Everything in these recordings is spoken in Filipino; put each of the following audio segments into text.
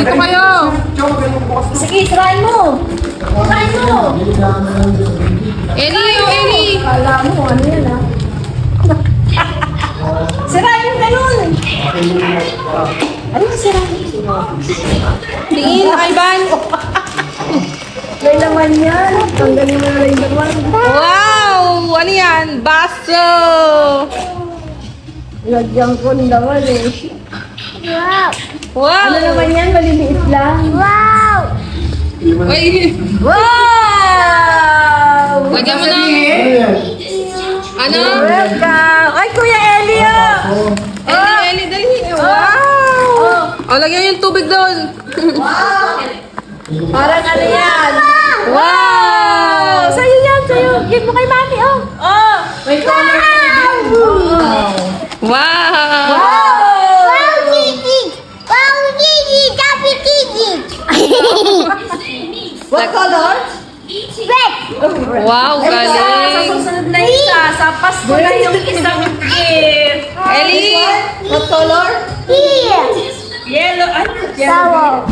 Dito kayo. Sige, try mo. Try mo. Eli, oh Eli. Kala mo, ano yan ah. Sira yung ganun. Ano yung sira? Tingin, Ivan. May laman yan. Tanggalin mo na yung laman. Wow! Ano yan? Baso! Lagyan ko ng laman eh. Wow! Wow! Ano naman yan? Maliliit lang. Wow! Uy! Wow! Lagyan mo ng... Ano? Welcome! Ay, Kuya Elio! Eli, dali. Wow! Oh, lagyan yung tubig doon. Parang ano yan? Wow! Sa'yo yan, sa'yo. Give mo kay Mami, oh. Oh! May color na yan. Wow! Wow, Gigi! Wow, Gigi! Happy Gigi! What color? Red! Wow, Sa galing! susunod na isa, sa Pasko na yung isang gift. Eli! What color? Yellow. Ay, yellow.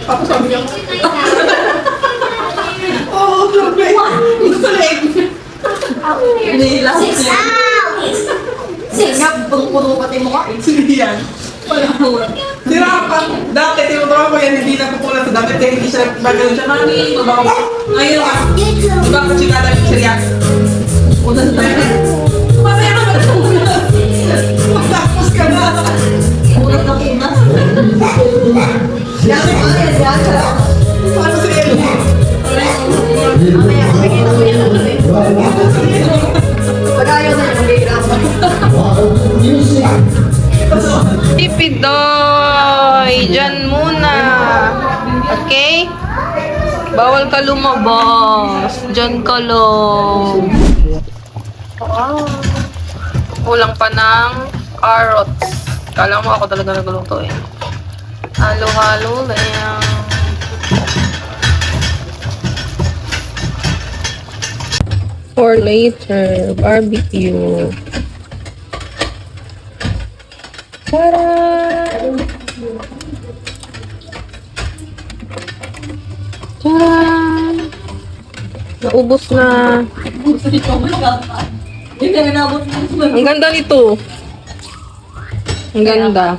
Tapos sabi niya, oh, grabe. Ito sa leg. Inihilas niya. Singap, puro pati mo ka. Sige yan. Sira pa. Dati, tinuturuan ko yan, hindi na pupunan sa damit. Kaya hindi siya nagbagal siya. Mami, mabaho ko. Ngayon ka. Diba ako chikada yung serias? Una sa tayo. Mamaya ka magpunas. Magtapos ka na. Ulat na punas. Yan, yan. Paano si Elo? Mamaya, bigyan ako yan. Pag ayaw na yung mahirapan. Tipidoy! Diyan muna. Okay? Bawal ka lumabas. Diyan ka lang. Kulang pa ng carrots. Kala mo ako talaga nagluto eh. Halo-halo na yan. For later, barbecue. Taran! Taran! Naubos na. Ang ganda nito. Ang ganda.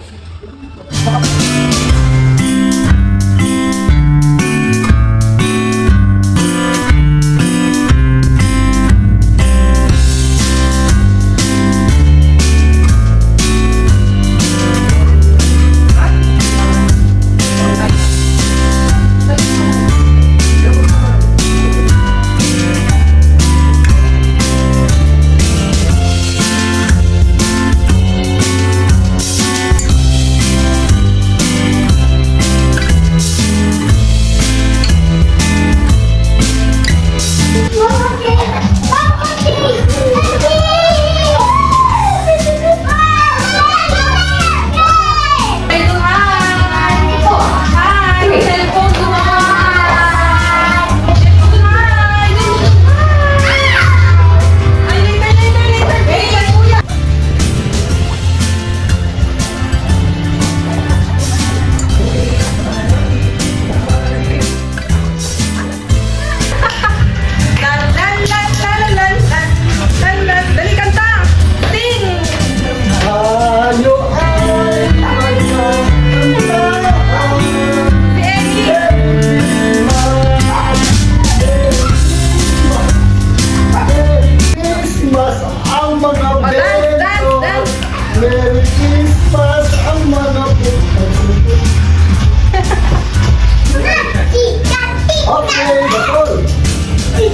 Guys,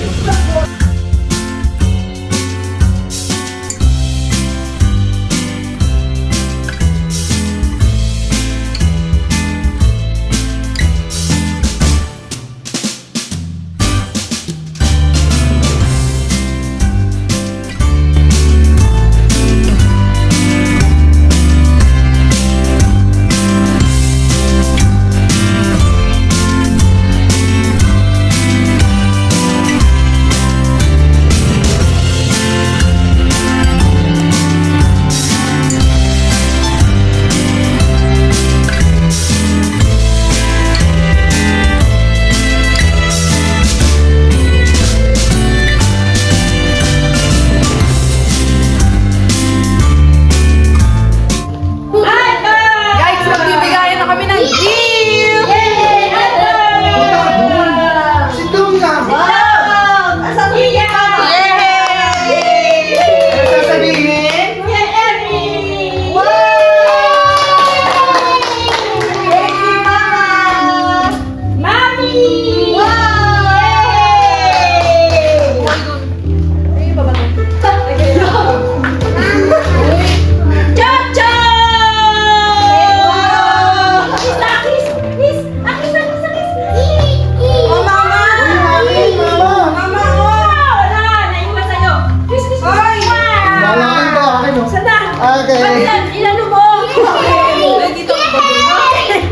magbibigayan na kami ng gift! Sitong nga ba? Sasabihin? Okay. Ilano mo? Dito ang bagay.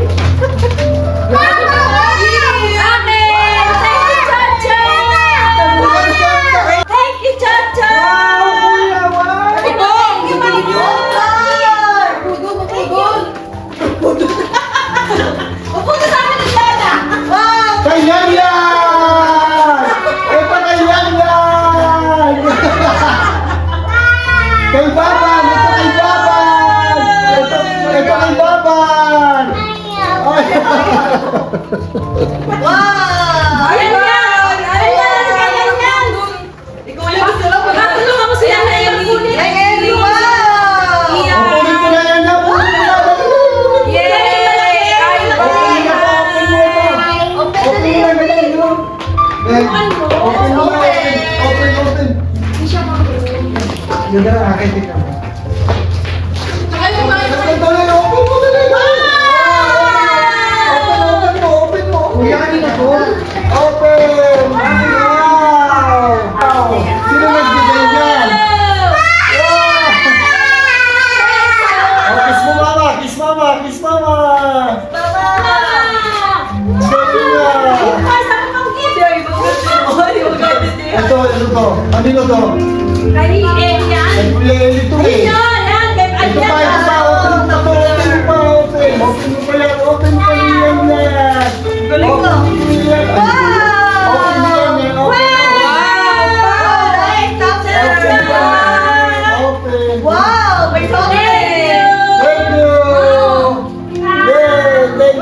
Thank you, Chacha! Upo sa akin ng Lana! Kailan yan? Ito kailan yan? Kay Baban! Ito kay Baban! Ito kay Baban! Ay. Ayan yan! Ayan yan! Ayan yan! Ikaw yung gusto lang. Nakatulong ako siya na yung kunin. Kunin ko na yan na. Yay! Ay, Open na po, open mo ito. Open na ganyan, no? Open mo, open. Yun na, akin tingnan mo. Dali, open mo, dali. Open mo. Kuya, kanina po. Open! Wow! Sino nagbigay niyan? Oh, kiss mo mama, kiss mama, kiss mama! Sabi na! Ito, ano to? Kanino to? Kay Kuya Eli to eh. Ito pa, ito pa, open mo pa, open mo pa, open. Open mo pa yan, open mo pa yan yan. Galing ka. Open mo yan. Open mo yan, open. Open. Wow! May sobrang! Thank you. Yeah, thank you.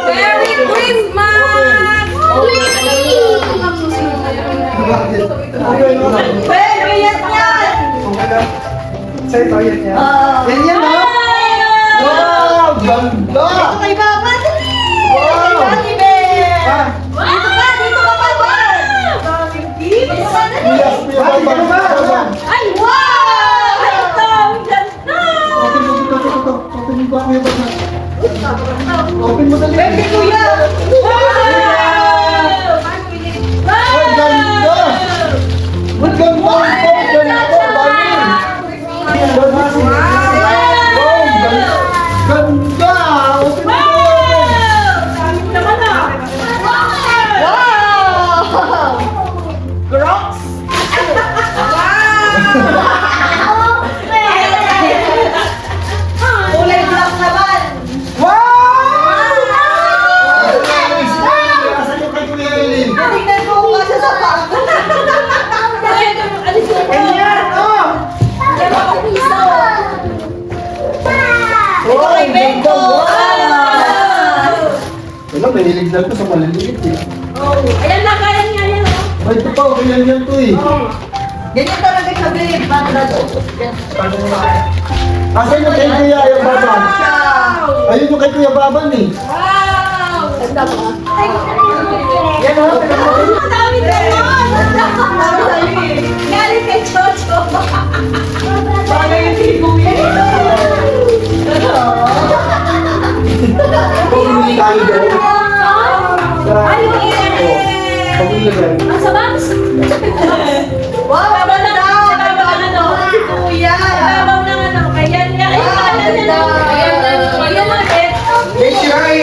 Merry Christmas! Okay, okay. Sa'yo to, yan yan. Yan yan, ha? Wow, ganda! Wow! Ah, Kuya, Baba. Ay, wow! Ay, ito! Ang ganda! Open mo dito, dito. Open mo ba, Kuya Baba? Open mo dali. Baby, kuya! Wow! Ang ganda! Ang ganda! Ang ganda! Ganda! Open mo! Wow! Asan yung kay Kuya Eli? Ganyan, oh! Wow, ang ganda! Wow! Wala, mahilig lang to sa maliliit eh. Ayan na, kaya niya yan. Ay, ito pa, okay lang yan to eh. Ganyan talaga sabi, para doon. Asan yung kay Kuya yung Baban? Ayun yung kay Kuya Baban eh. Wow! Ganda mo. Yan o, Ang dami ganon! Galing kay Chocho. Bagay yung tipo yun. pumili tayo doon. Ay, Pagulagay. ang sabang. Wow, Sabaw na daw, sabaw na daw. kuya. Sabaw na nga daw. Kaya nga, ay, kaya na daw. Kaya na ulit. Hey, Shirai!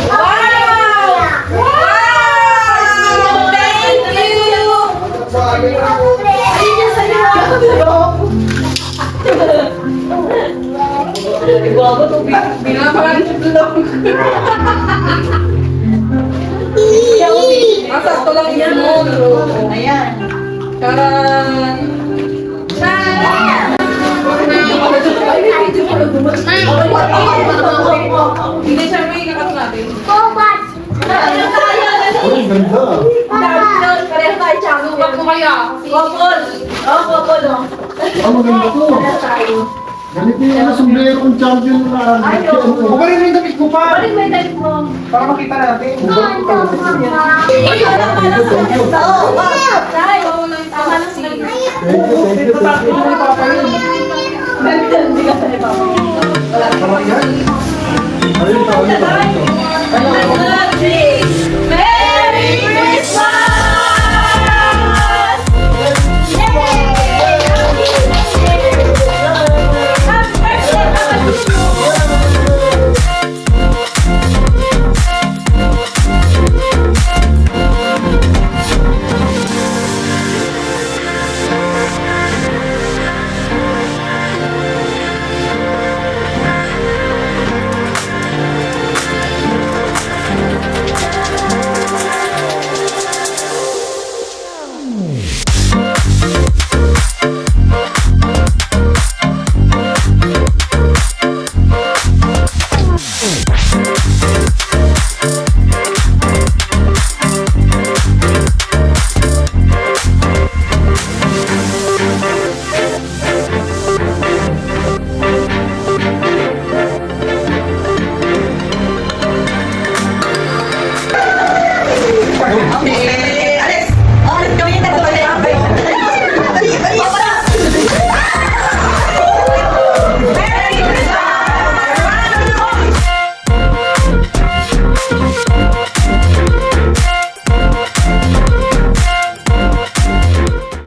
Wow! Wow! Thank you! Sabi na ako. Ayun yung sa'yo. Binabahan yung vlog. Masakto lang yung small. Ayan. Charan! Hindi siya may kakat natin. Ayun tayo. Uy, ganda. Download. Pareho tayo, Chang. Subat mo kaya? Popol. Oh, popol, oh. Ah, maganda to. Ganito yung sombrero kong champion na. Ubalin mo yung damit ko pa. Balik mo yung dalit mo. Para makita natin. Oo, wow. Tay. Tama na si. Thank you. Tatapin mo yung papa yun. Hindi ka sa ni Papa. Parang yan. Ayun, tawag ito. Ano?